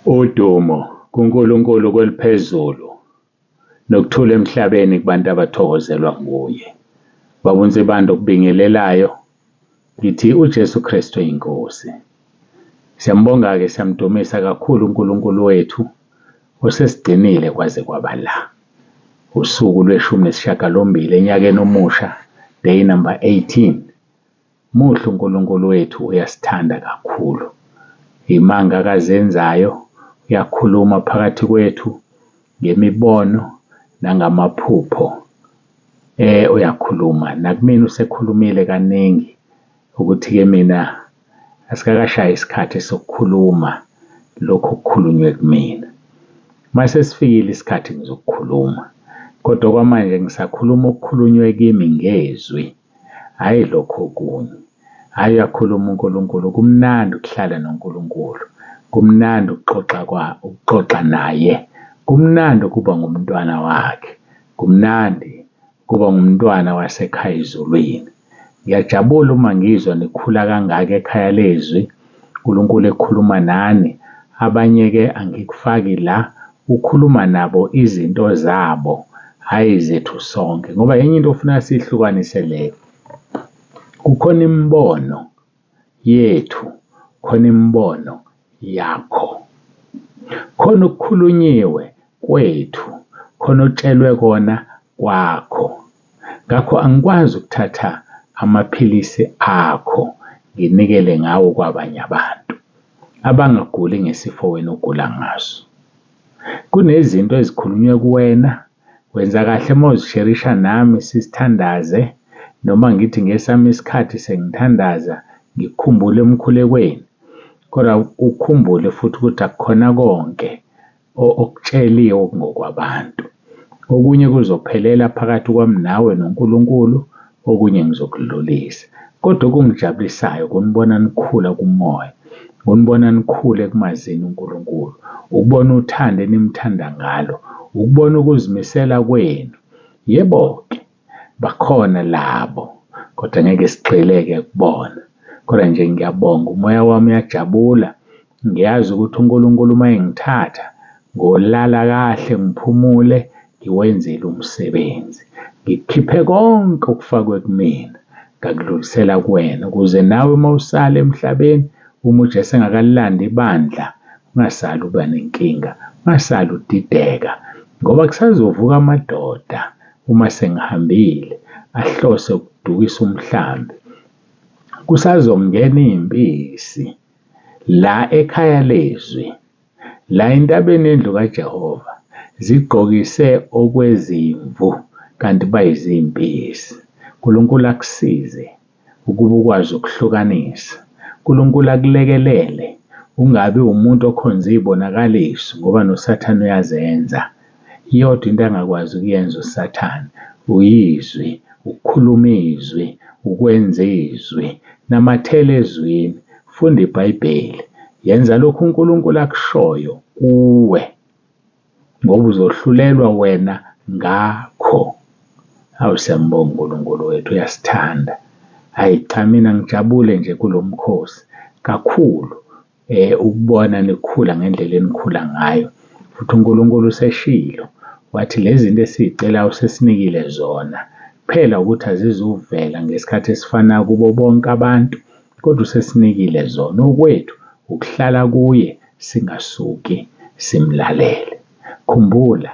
Udumo kuNkulunkulu kweliphezulu nokuthula emhlabeni kubantu abathokozelwa nguye. Babunze bantu okubingelelayo ngithi uJesu Kristu uyinkosi. Siyambonga-ke siyamdumisa kakhulu uNkulunkulu wethu osesigcinile kwaze kwaba la. Usuku lwe-18 enyakeni omusha, day number 18. Muhle uNkulunkulu wethu, uyasithanda kakhulu. Imanga akazenzayo, uyakhuluma phakathi kwethu ngemibono nangamaphupho. Uyakhuluma nakumina, usekhulumile kaningi ukuthi-ke mina asikakashayi isikhathi sokukhuluma lokho okukhulunywe kumina. Mase sifikile isikhathi ngizokukhuluma, kodwa kwamanje ngisakhuluma okukhulunywe kimi ngezwi, hhayi lokho okunye. Hhayi, uyakhuluma uNkulunkulu, kumnandi ukuhlala noNkulunkulu, kumnandi ukuxoxa naye, kumnandi ukuba ngumntwana wakhe, kumnandi kuba ngumntwana wasekhaya ezulwini. Ngiyajabula uma ngizwa nikhula kangaka ekhaya lezwi, uNkulunkulu ekhuluma nani. Abanye-ke angikufaki la, ukhuluma nabo izinto zabo, hhayi zethu sonke, ngoba enye into ofuna siyihlukanise leyo. Kukhona imibono yethu, khona imibono yakho, khona okukhulunyiwe kwethu, khona otshelwe kona kwakho. Ngakho angikwazi ukuthatha amaphilisi akho nginikele ngawo kwabanye abantu abangaguli ngesifo wena ogula ngaso. Kunezinto ezikhulunywe kuwena, wenza kahle uma uzisherisha nami sisithandaze, noma ngithi ngesami isikhathi sengithandaza ngikukhumbule emkhulekweni. Kodwa ukhumbule futhi ukuthi akukhona konke okutsheliwe okungokwabantu. Okunye kuzophelela phakathi kwami nawe noNkulunkulu, okunye ngizokudlulisa. Kodwa okungijabulisayo ukunibona nikhula kumoya, ukunibona nikhule ekumazini uNkulunkulu, ukubona uthando enimthanda ngalo, ukubona ukuzimisela kwenu. Yebo-ke bakhona labo, kodwa ngeke sigxileke kubona. Kodwa nje ngiyabonga, umoya wami uyajabula. Ngiyazi ukuthi uNkulunkulu uma engithatha ngolala kahle, ngiphumule, ngiwenzele umsebenzi, ngikhiphe konke okufakwe kumina, ngakudlulisela kuwena, ukuze nawe uma usala emhlabeni, uma uJesu engakalilanda ibandla, ungasali uba nenkinga, ungasali udideka, ngoba kusazovuka amadoda uma sengihambile ahlose ukudukisa umhlambi. Kusazongena iy'mpisi la ekhaya lezwi, la entabeni yendlu kaJehova, zigqokise okwezimvu kanti bayizimpisi. uNkulunkulu akusize ukuba ukwazi ukuhlukanisa. uNkulunkulu akulekelele ungabi umuntu okhonza izibonakaliso, ngoba noSathane uyazenza. Iyodwa into angakwazi ukuyenza uSathane, uyizwi, ukukhuluma izwi, ukwenza izwi, namathela ezwini, funda iBhayibheli, yenza lokhu uNkulunkulu akushoyo kuwe, ngoba uzohlulelwa wena ngakho. Hawu, siyambonga uNkulunkulu wethu, uyasithanda. Hayi cha, mina ngijabule nje kulo mkhosi kakhulu ukubona nikhula ngendlela enikhula ngayo. Futhi uNkulunkulu useshilo wathi lezi zinto esizicelayo usesinikile zona, kuphela ukuthi azizuvela ngesikhathi esifanayo kubo bonke abantu, kodwa usesinikile zona. Okwethu ukuhlala kuye, singasuki simlalele. Khumbula,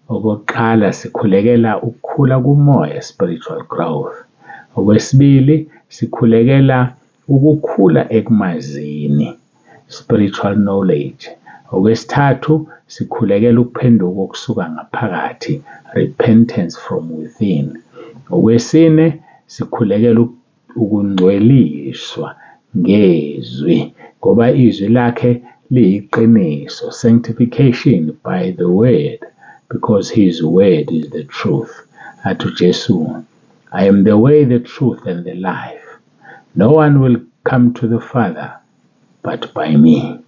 okokuqala sikhulekela ukukhula kumoya, spiritual growth. Okwesibili, sikhulekela ukukhula ekumazini, spiritual knowledge. Okwesithathu, sikhulekela ukuphenduka okusuka ngaphakathi, repentance from within. Okwesine, sikhulekela ukungcweliswa ngezwi, ngoba izwi lakhe liyiqiniso, sanctification by the word, because his word is the truth. Athi uJesu, I am the way, the truth and the life. No one will come to the Father but by me.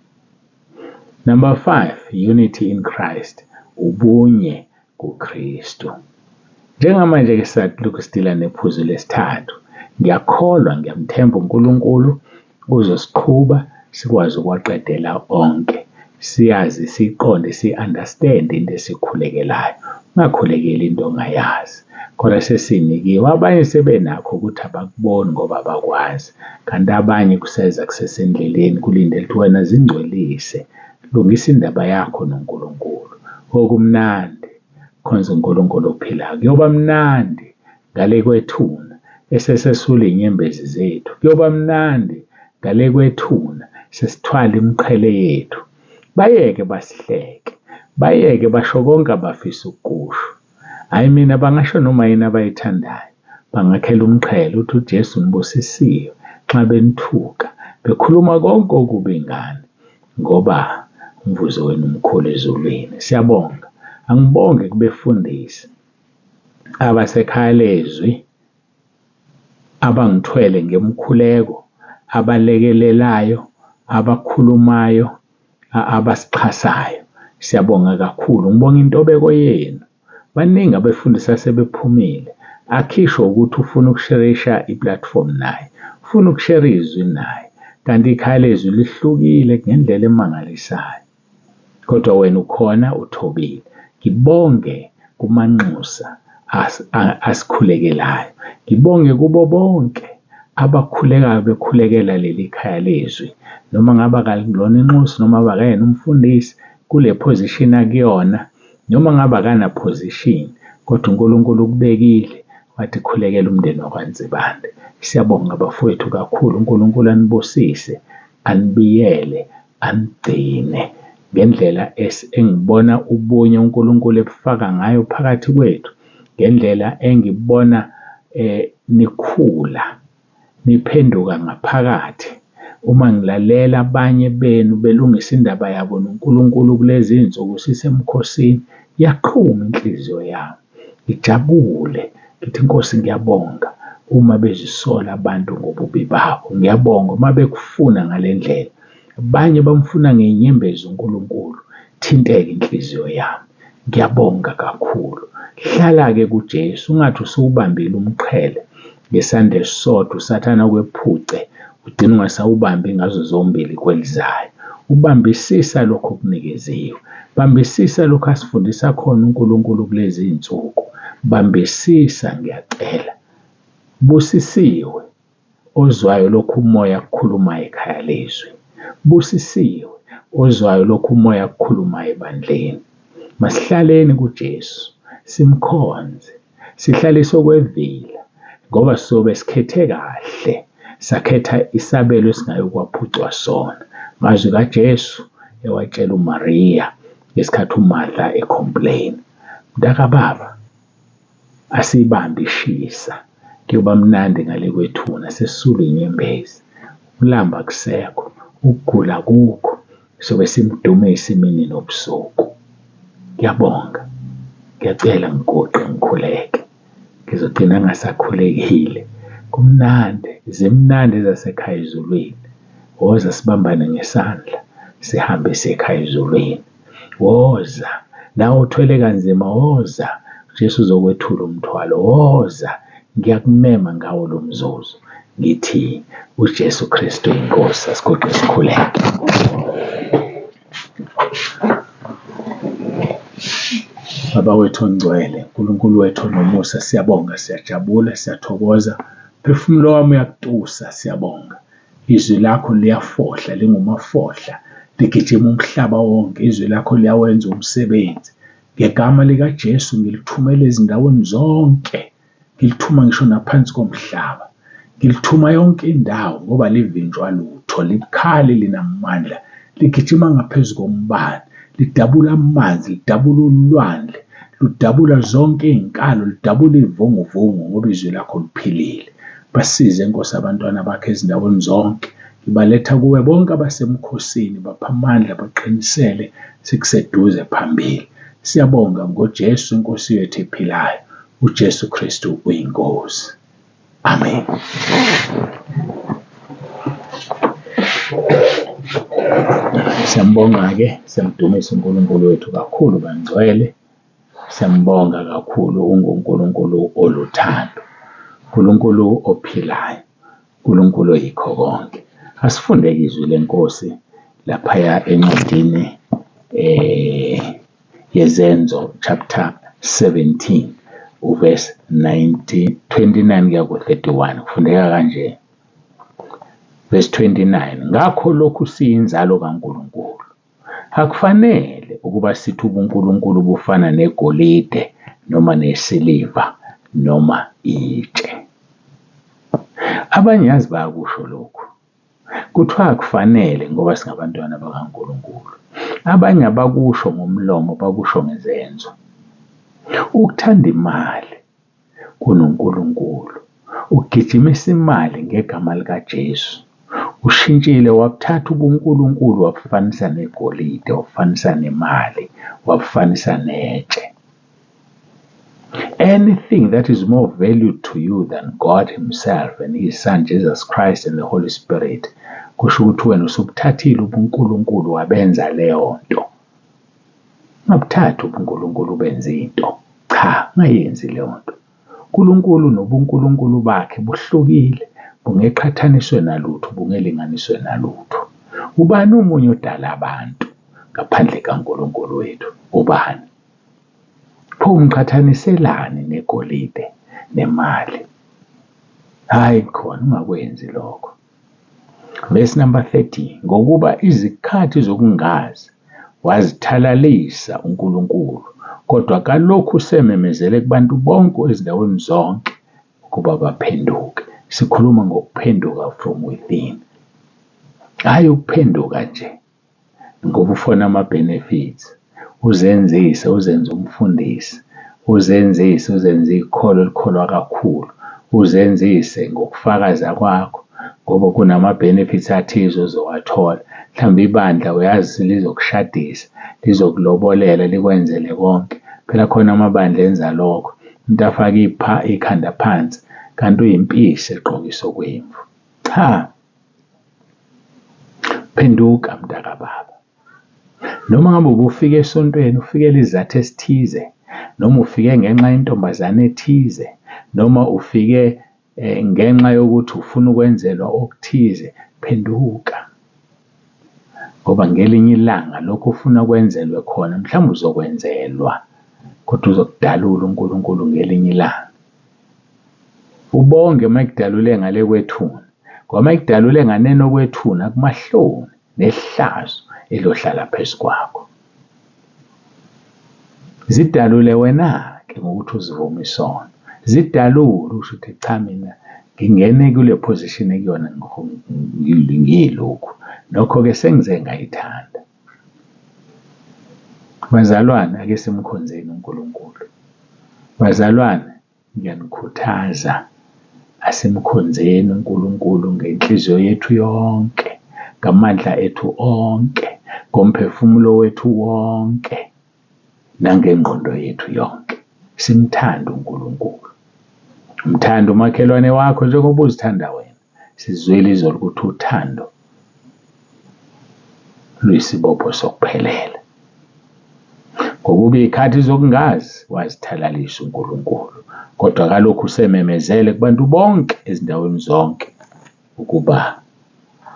Number 5, unity in Christ, ubunye kuKristu. Njengamanje-ke sathi sidila nephuzu lesithathu, ngiyakholwa, ngiyamthemba uNkulunkulu uzosiqhuba sikwazi ukuwaqedela onke. siyazi, siqonde, si-understand into esikhulekelayo. Ungakhulekeli into ongayazi. Kodwa sesinikiwe, abanye sebenakho ukuthi abakuboni ngoba abakwazi, kanti abanye kuseza kusesendleleni kulindele ukuthi wena zingcwelise, lungisa indaba yakho noNkulunkulu. Okumnandi khonza uNkulunkulu ophilayo. Kuyoba mnandi ngale kwethuna esesesula inyembezi zethu. Kuyoba mnandi ngale kwethuna sesithwala imiqhele yethu. Bayeke basihleke, bayeke basho konke abafisa ukukusho. Hhayi mina bangasho noma yini abayithandayo, bangakhela umqhele uthi uJesu nibusisiwe nxa benithuka bekhuluma konke okubi ngani, ngoba umvuzo wenu mkhulu ezulwini. Siyabonga. Angibonge kubefundisi abasekhaya lezwi, abangithwele ngemkhuleko, abalekelelayo, abakhulumayo, abasixhasayo. Siyabonga kakhulu. Ngibonga intobeko yenu. Baningi abefundisi asebephumile. Akhisho ukuthi ufuna ukusherisha iplatform naye, ufuna ukushera izwi naye, kanti ikhaya lezwi lihlukile ngendlela emangalisayo. Kodwa wena ukhona, uthobile. Ngibonge kumanxusa asikhulekelayo. Ngibonge kubo bonke abakhulekayo bekhulekela leli khaya lezwi, noma ngaba kalona inxusa, noma bakayena umfundisi kule position akuyona, noma ngaba kana position, kodwa uNkulunkulu ukubekile wathi khulekela umndeni wakwaNzibande. Siyabonga bafowethu kakhulu. uNkulunkulu anibusise, anibiyele, anigcine ngendlela engibona ubunye uNkulunkulu ebufaka ngayo phakathi kwethu, ngendlela engibona nikhula, niphenduka ngaphakathi. Uma ngilalela abanye benu belungisa indaba yabo noNkulunkulu kulezi insuku sisemkhosini, yaqhuma inhliziyo yami, ngijabule, ngithi Nkosi ngiyabonga uma bezisola abantu ngobubi babo. Ngiyabonga uma bekufuna ngale ndlela. Abanye bamfuna ngenyembezi uNkulunkulu, thinteke inhliziyo yami. Ngiyabonga kakhulu. Hlala-ke kuJesu, ungathi usuwubambile umqhele ngesandla esisodwa, usathana kwephuce, ugcine ungasawubambi ngazo zombili kwelizayo. Ubambisisa lokho okunikeziwe. Bambisisa lokho asifundisa khona uNkulunkulu kulezi insuku. Bambisisa, ngiyacela. Busisiwe ozwayo lokhu umoya kukhulumayo ekhaya lezwi. Busisiwe ozwayo lokhu umoya kukhulumayo ebandleni. Masihlaleni kuJesu, simkhonze, sihlaliswe kwevila, ngoba sizobe sikhethe kahle, sakhetha isabelo esingayokwaphulwa sona. Mazwi kaJesu ewatshela uMariya ngesikhathi uMartha ecomplain. Mntaka baba, asiyibambe ishisa. Kuyoba mnandi ngale kwethuna sesisula inyembezi. Ulamba kusekho, ukugula kukho, sobe simdumisa imini nobusuku. Ngiyabonga. Ngiyacela ngigoqe ngikhuleke. Ngizogcina ngasakhulekile. Kumnandi, zimnandi zasekhaya ezulwini. Woza sibambane ngesandla, sihambe siyekhaya ezulwini. Woza, nawe uthwele kanzima, woza. Jesu uzokwethula umthwalo, woza. Ngiyakumema ngawo lo mzuzu. Ngithi uJesu Kristu uyinkosi. Asigoqe sikhuleke. Baba wethu ongcwele, uNkulunkulu wethu onomusa, siyabonga, siyajabula, siyathokoza. Phefumulo wami uyakutusa, siyabonga. Izwi lakho liyafohla, lingumafohla, ligijima umhlaba wonke. Izwi lakho liyawenza umsebenzi. Ngegama likaJesu ngilithumela ezindaweni zonke. Ngilithuma ngisho naphansi komhlaba. Ngilithuma yonke indawo ngoba livinjwa lutho, libukhali, linamandla, ligijima ngaphezu kombane, lidabula amanzi, lidabula ulwandle, ludabula zonke iy'nkalo, lidabula iy'vunguvungu ngoba izwi lakho liphilile. Basize Nkosi abantwana bakho ezindaweni zonke. Ngibaletha kuwe bonke abasemkhosini, bapha amandla, baqinisele, sikuseduze phambili. Siyabonga ngoJesu Inkosi yethu ephilayo, uJesu Kristu uyinkosi. Amen. Siyambonga-ke, siyamdumisa uNkulunkulu wethu kakhulu bangcwele. Siyambonga kakhulu, unguNkulunkulu oluthando, uNkulunkulu ophilayo, uNkulunkulu oyikho konke. Asifunde izwi lenkosi laphaya encwadini yezenzo chapter 17 uverse 29 kuya ku-31 kufundeka kanje. Verse 29, ngakho lokhu siyinzalo kaNkulunkulu, akufanele ukuba sithi ubuNkulunkulu bufana negolide noma nesiliva noma itshe. Abanye yazi bayakusho lokhu, kuthiwa akufanele ngoba singabantwana bakaNkulunkulu. Abanye abakusho ngomlomo, bakusho ngezenzo. Ukuthanda imali kunoNkulunkulu, ukugijimisa imali ngegama likaJesu, ushintshile wabuthatha ubuNkulunkulu wabufanisa negolide, wabufanisa nemali, wabufanisa netshe. Anything that is more valued to you than God himself and his son Jesus Christ and the Holy Spirit, kusho ukuthi wena usubuthathile ubuNkulunkulu wabenza leyo nto. Ungabuthathi ubuNkulunkulu benze into. Cha, ungayenzi leyo nto. uNkulunkulu nobuNkulunkulu bakhe buhlukile, bungeqhathaniswe nalutho, bungelinganiswe nalutho. Ubani umunye odala abantu ngaphandle kaNkulunkulu wethu? Ubani? Pho umqhathaniselani negolide nemali? Hayi khona, ungakwenzi lokho. Verse number 30, ngokuba izikhathi zokungazi wazithalalisa uNkulunkulu, kodwa kalokhu sememezele kubantu bonke ezindaweni zonke ukuba baphenduke. Sikhuluma ngokuphenduka from within. Hayi ukuphenduka nje ngoba ufuna ama-benefits, uzenzise, uzenze umfundisi, uzenzise, uzenze ikholo elikholwa kakhulu, uzenzise ngokufakaza kwakho ngoba kunama-benefits athize ozowathola. Mhlawumbe ibandla uyazi lizokushadisa, lizokulobolela, likwenzele konke. Phela khona amabandla enza lokho, umuntu afake ikhanda phansi kanti uyimpisi egqokiswa kwemvu. Cha, phenduka mntakababa. Noma ngabe ubufike esontweni, ufikele izathu esithize, noma ufike ngenxa yentombazane ethize, noma ufike ngenxa yokuthi ufuna ukwenzelwa okuthize, phenduka. Ngoba ngelinye ilanga lokho ufuna kwenzelwe khona, mhlawumbe uzokwenzelwa, kodwa uzokudalula uNkulunkulu ngelinye ilanga. Ubonge mayekudalule ngale kwethuna, ngoba mayekudalule nganeno kwethuna kumahloni nehlazo elohlala phezu kwakho. Zidalule wena-ke ngokuthi uzivume isono. Zidalule usho ukuthi cha, mina ngingene kule position ekuyona ngiyilokhu. Nokho-ke sengize ngayithanda. Bazalwane, ake simkhonzeni uNkulunkulu. Bazalwane, ngiyanikhuthaza, asimkhonzeni uNkulunkulu ngenhliziyo yethu yonke, ngamandla ethu onke, ngomphefumulo wethu wonke, nangengqondo yethu yonke. Simthande uNkulunkulu. Mthanda umakhelwane wakho njengoba uzithanda wena. Sizwele izolo ukuthi uthando luyisibopho sokuphelela. Ngokuba izikhathi zokungazi wazithalalisa uNkulunkulu, kodwa kalokhu sememezele kubantu bonke ezindaweni zonke ukuba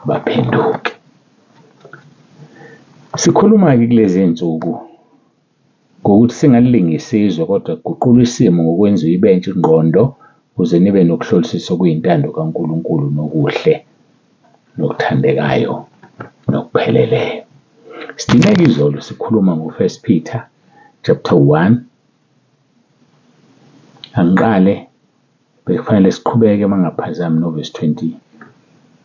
baphenduke. Sikhuluma-ke kulezi zinsuku ngokuthi singalilingisi izwe kodwa kuguqula isimo ngokwenza ibentshe ingqondo ukuze nibe nokuhlolisisa okuyintando kaNkulunkulu nokuhle nokuthandekayo nokupheleleyo. Sidineka izolo sikhuluma ngo-1 Peter chapter 1. Angiqale bekufanele siqhubeke mangaphazami noverse 20.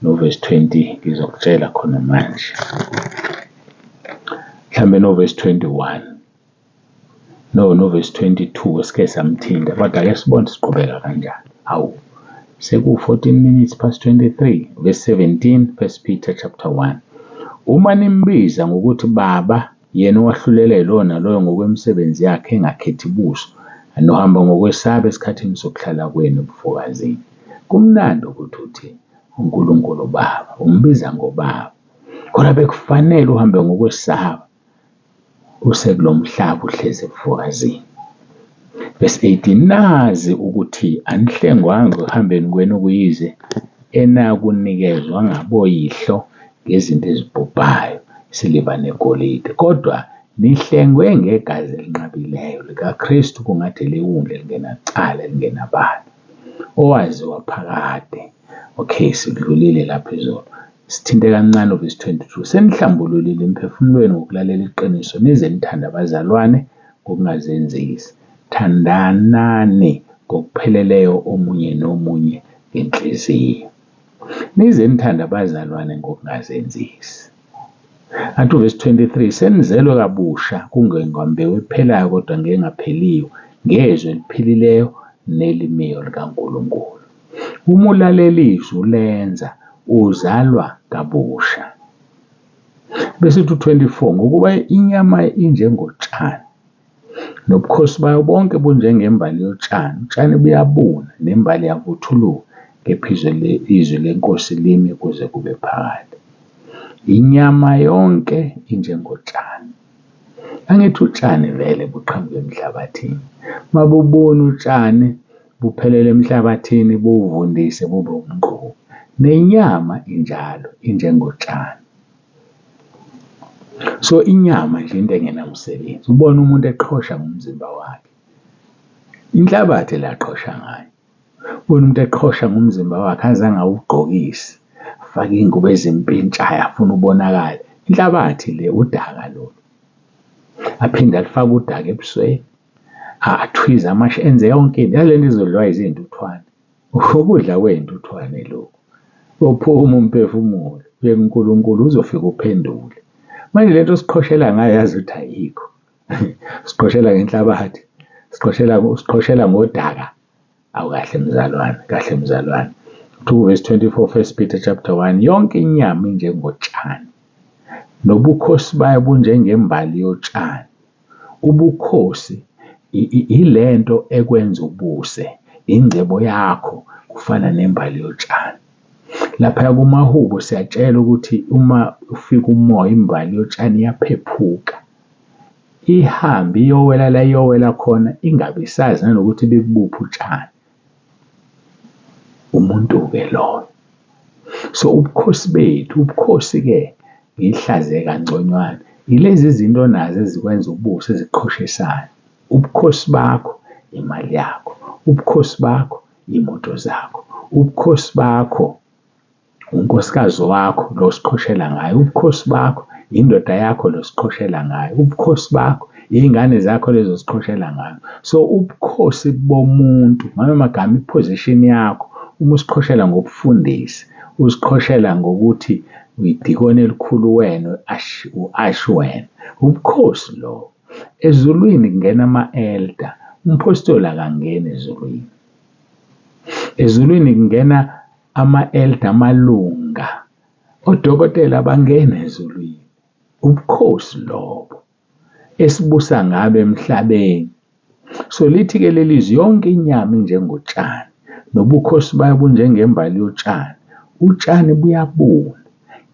Noverse 20 ngizokutshela khona manje. Mhlambe noverse 21. Noverse 22 esike samthinda, kodwa ake sibone siqhubeka kanjani. Hawu, seku-14 minutes past 23. Verse 17, 1 Peter chapter 1. Uma nimbiza ngokuthi baba, yena owahlulela lona loyo ngokwemisebenzi yakhe engakhethi buso, anohamba ngokwesaba esikhathini sokuhlala kwenu ubufokazini. Kumnandi ukuthi uthi uNkulunkulu Baba, umbiza ngobaba. Kodwa bekufanele uhambe ngokwesaba usekulomhlaba uhlezi ebufokazini. Verse 18, nazi ukuthi anihlengwanga ekuhambeni kwenu kuyize enakunikezwa ngaboyihlo ngezinto ezibhubhayo, siliva negolide, kodwa nihlengwe ngegazi elinqabileyo likaKristu kungathi liwundle lingenacala lingenabani, owaziwa phakade. Okay, sidlulile lapha phezulu. Sithinte kancane uvesi 22. Senihlambululile emphefumulweni ngokulalela iqiniso, nize nithande abazalwane ngokungazenzisi. Thandanani ngokupheleleyo omunye nomunye ngenhliziyo. Nize nithande abazalwane ngokungazenzisi. Athi uvesi 23, senizelwe kabusha kungengambewu ephelayo kodwa ngengapheliyo, ngezwi eliphilileyo nelimiyo likaNkulunkulu. Uma ulalela izwi ulenza, uzalwa kabusha. Bese 24, ngokuba inyama injengotshani nobukhosi bayo bonke bunjengembali yotshani, utshani buyabuna nembali yavuthuluka, kepha izwi lenkosi limi kuze kube phakade. Inyama yonke injengotshani. Angithi utshani vele buqhamuke emhlabathini. Mabubona utshani buphelele emhlabathini, buvundise bube umquba. Nenyama injalo, injengotshani. So inyama nje into engenamsebenzi. Ubona umuntu eqhosha ngomzimba wakhe. Inhlabathi laqhosha ngayo. Ubona umuntu eqhosha ngomzimba wakhe azange awugqokise, afake ingubo ezimpintshayo afuna ubonakala. Inhlabathi le udaka lolu. Aphinde alifake udaka ebusweni, athwize amashe, enze yonke into. Yalento izodliwa izintuthwane. Ukudla kwey'ntuthwane lokhu. Uphuma umphefumulo, uye kuNkulunkulu uzofika uphendule. Manje lento siqhoshela ngayo yazi ukuthi ayikho. Siqhoshela ngenhlabathi, siqhoshela ngodaka. Awukahle mzalwane, kahle mzalwane. 2 verse 24 1 Peter chapter 1, yonke inyama injengotshani, nobukhosi bayo bunjengembali yotshani. Ubukhosi ilento ekwenza ubuse, ingcebo yakho kufana nembali yotshani. Lapha kumahubo siyatshela ukuthi uma ufika umoya imbali yotshani iyaphephuka, ihambe iyowela la iyowela khona, ingabe isazi nanokuthi bekubuphi utshani. Umuntu-ke lo. So ubukhosi bethu, ubukhosi-ke ngihlaze kangconywana, ilezi zinto nazo ezikwenza ubuse eziqhoshisayo. Ubukhosi bakho imali yakho, ubukhosi bakho imoto zakho, ubukhosi bakho unkosikazi wakho lo siqhoshela ngayo, ubukhosi bakho indoda yakho lo siqhoshela ngayo, ubukhosi bakho iy'ngane zakho lezo siqhoshela ngayo. So ubukhosi bomuntu, ngamanye amagama iposition yakho, uma usiqhoshela ngobufundisi, usiqhoshela ngokuthi uyidikoni elikhulu wena, u-ashe wena, ubukhosi lo. Ezulwini kungena ama-elder, umpostoli akangeni ezulwini. Ezulwini kungena ama-elder, amalunga, odokotela bangena ezulwini. Ubukhosi lobo esibusa ngabe emhlabeni. So lithi-ke lelizwi, yonke inyama injengotshani, nobukhosi bayo bunjengembali yotshani. Utshani buyabuna,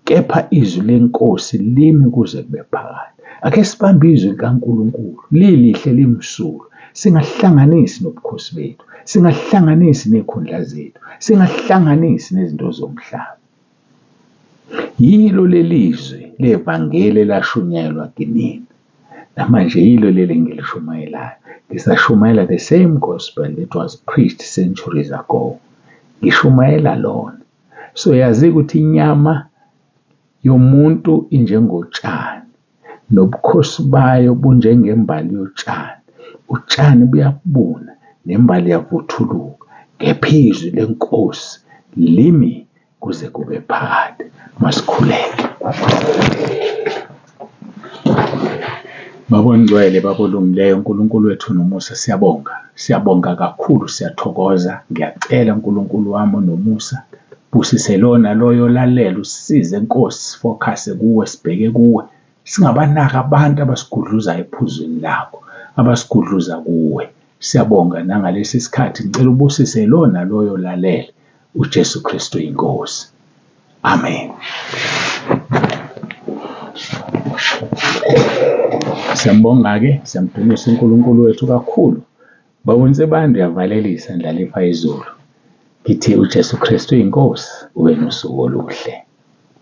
kepha izwi lenkosi limi kuze kube phakade. Ake sibambe izwi likaNkulunkulu, lilihle limsulwa. Singahlanganisi nobukhosi bethu, singahlanganisi nekhundla zethu, singahlanganisi nezinto zomhlaba. Yilo lelizwi levangeli lashunyayelwa kinini. Namanje yilo leli engilishumayelayo. Ngisashumayela the same gospel that was preached centuries ago. Ngishumayela lona. So yazi ukuthi inyama yomuntu injengotshani, nobukhosi bayo bunjengembali yotshani. Utshani buyabuna nembali yavuthuluka, kepha izwi lenkosi limi kuze kube phakade. Masikhuleke. Babongcwele, babolungileyo, uNkulunkulu wethu nomusa, siyabonga kakhulu, siyathokoza. Ngiyacela uNkulunkulu wami nomusa, busise lona loyo lalela, usisize Nkosi, focus kuwe, sibheke kuwe, singabanaka abantu abasigudluza ephuzwini lakho, abasigudluza kuwe. Siyabonga nangalesi sikhathi, ngicela ubusise lona loyo lalela, uJesu Kristu uyinkosi. Amen. Siyambonga-ke, siyamdumisa uNkulunkulu wethu kakhulu. Bawonse bandi yavalelisa ndlala ifa izulu. Ngithi uJesu Kristu uyinkosi, ube nosuku oluhle.